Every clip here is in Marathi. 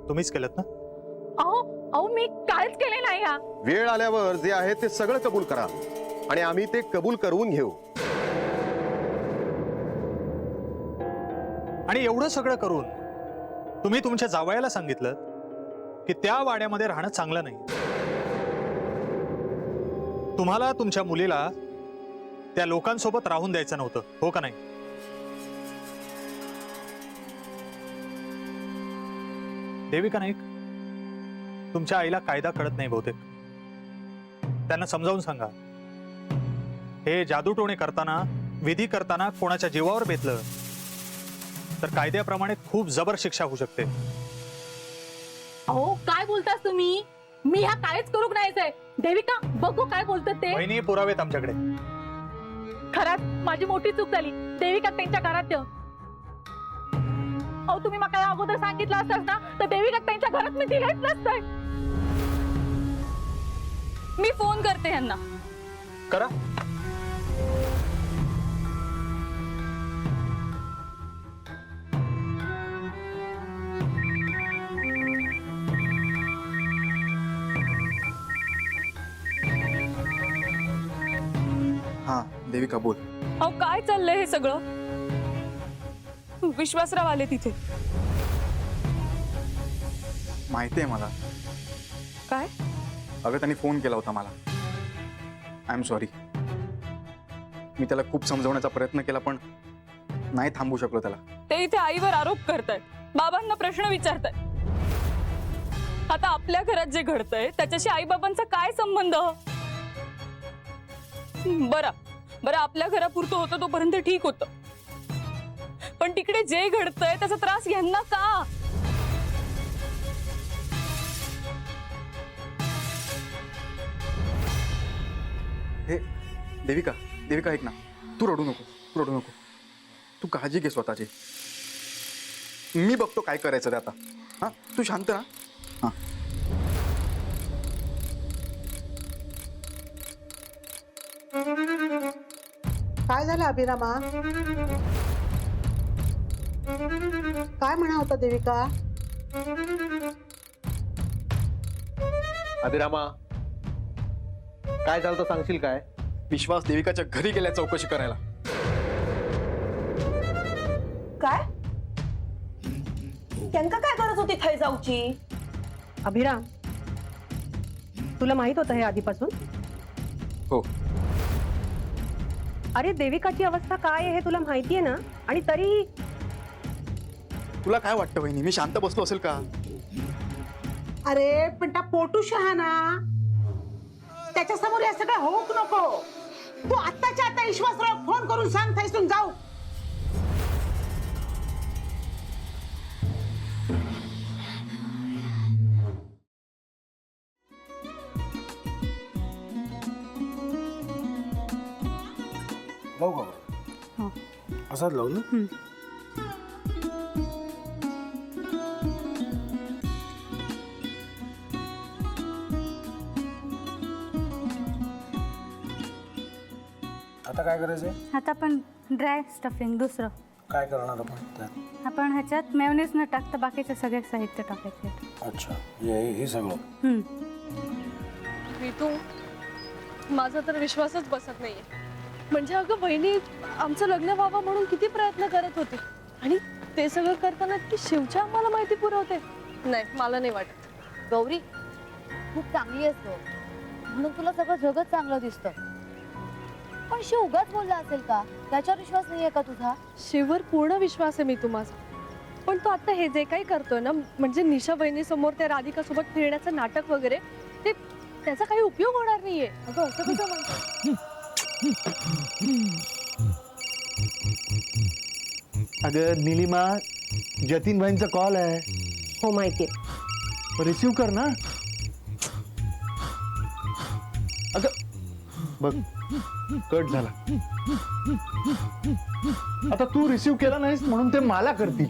तुम्हीच केलं ना? अहो अहो मी काहीच केले नाही. हा वेळ आल्यावर जे आहे ते सगळं कबूल करा आणि आम्ही ते कबूल करून घेऊ. आणि एवढं सगळं करून तुम्ही तुमच्या जावयाला सांगितलं की त्या वाड्यामध्ये राहणं चांगलं नाही. तुम्हाला तुमच्या मुलीला त्या लोकांसोबत राहून द्यायचं नव्हतं, हो का नाही? देविका नाईक, तुमच्या आईला कायदा कळत नाही बहुतेक. त्यांना समजावून सांगा, हे जादूटोणे करताना, विधी करताना कोणाच्या जीवावर बेतलं तर कायद्याप्रमाणे खूप जबर शिक्षा होऊ शकते. अहो काय बोलतास तुम्ही? मी ह्या काहीच करूक नाहीच. देविका बघू काय बोलतात ते. वहिनी, पुरावेत आमच्याकडे. खरंच माझी मोठी चूक झाली. देविका त्यांच्या घरात ठेव. अहो तुम्ही मला अगोदर सांगितलं असतास ना तर देविका त्यांच्या घरात मी दिलेच नसतं. मी फोन करते यांना. करा. हाँ देविका बोल. अहो काय चाललंय हे सगळं? विश्वासराव आले तिथे. माहिती आहे मला. काय? अगं त्यांनी फोन केला होता मला. I am sorry. मी त्याला खूप समजवण्याचा प्रयत्न केला पण नाही थांबू शकलो त्याला. ते इथे आईवर आरोप करतायत, बाबांना प्रश्न विचारतायत. आता आपल्या घरात जे घडतंय त्याच्याशी आई बाबांचा काय संबंध? बरं बरं आपल्या घरापुरतं होतं तोपर्यंत ठीक होतं, पण तिकडे जे घडतंय त्याचा त्रास यांना का? हे देविका, देविका ऐक ना. तू रडू नको, तू रडू नको. तू काळजी घे स्वतःची. मी बघतो काय करायचं ते आता. हा तू शांत राहा. हा काय झालं अभिरामा? काय म्हणा होता देविका? अभिरामा, काय झालं तर सांगशील काय? विश्वास देविकाच्या घरी गेल्या चौकशी करायला. काय? त्यांका काय गरज होती थै जाऊची? अभिराम, तुला माहित होतं हे आधीपासून? हो. अरे देविकाची अवस्था काय आहे हे तुला माहितीये ना, आणि तरी तुला काय वाटतं वहिनी, मी शांत बसलो असेल का? अरे पण त्या पोटू शहाणा त्याच्या समोर हे सगळं होऊक नको. तू आत्ताच्या आता विश्वासराव फोन करून सांग थैसून जाऊ. लावू का? असाच लावू ना. आता काय करायचंय? आता आपण ड्राय स्टफिंग दुसरं काय करणार आपण त्यात? आपण ह्याच्यात मेयोनीज न टाकता बाकीचे सगळे साहित्य टाकायचे. अच्छा, हे सगळं. तू माझा तर विश्वासच बसत नाहीये. म्हणजे अगं बहिणी आमचं लग्न व्हावं म्हणून किती प्रयत्न करत होते आणि ते सगळं करताना की शिवच्या आम्हाला माहिती पुरवते. नाही मला नाही वाटत. गौरी खूप चांगली असतो म्हणून तुला सगळं जगत चांगलं दिसतं, पण शिव उगाच बोलला असेल का? त्याच्यावर विश्वास नाहीये का तुझा? शिववर पूर्ण विश्वास आहे मी तुम्हाला, पण तो आता हे जे काही करतोय ना, म्हणजे निशा बहिणी समोर त्या राधिका सोबत फिरण्याचं नाटक वगैरे, ते त्याचा काही उपयोग होणार नाहीये. अगं असं कसं म्हणतो? अगं नीलिमा, जतीन भाईंचा कॉल आहे. हो माहितीये. रिसीव कर ना. अगं बघ, कट झाला. आता तू रिसीव केला नाहीस म्हणून ते मला करतील.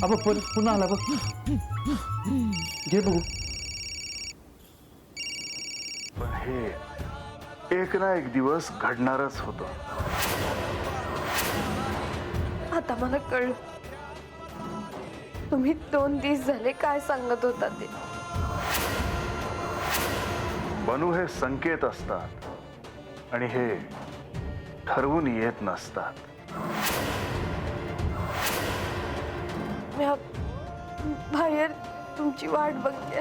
अब पुन्हा आला बघ. घे बघू. पण हे एक ना एक दिवस घडणारच होतं. आता मला कळलं तुम्ही 2 दिवस झाले काय सांगत होता ते? बनू हे संकेत असतात आणि हे ठरवून येत नसतात. मी बाहेर तुमची वाट बघते.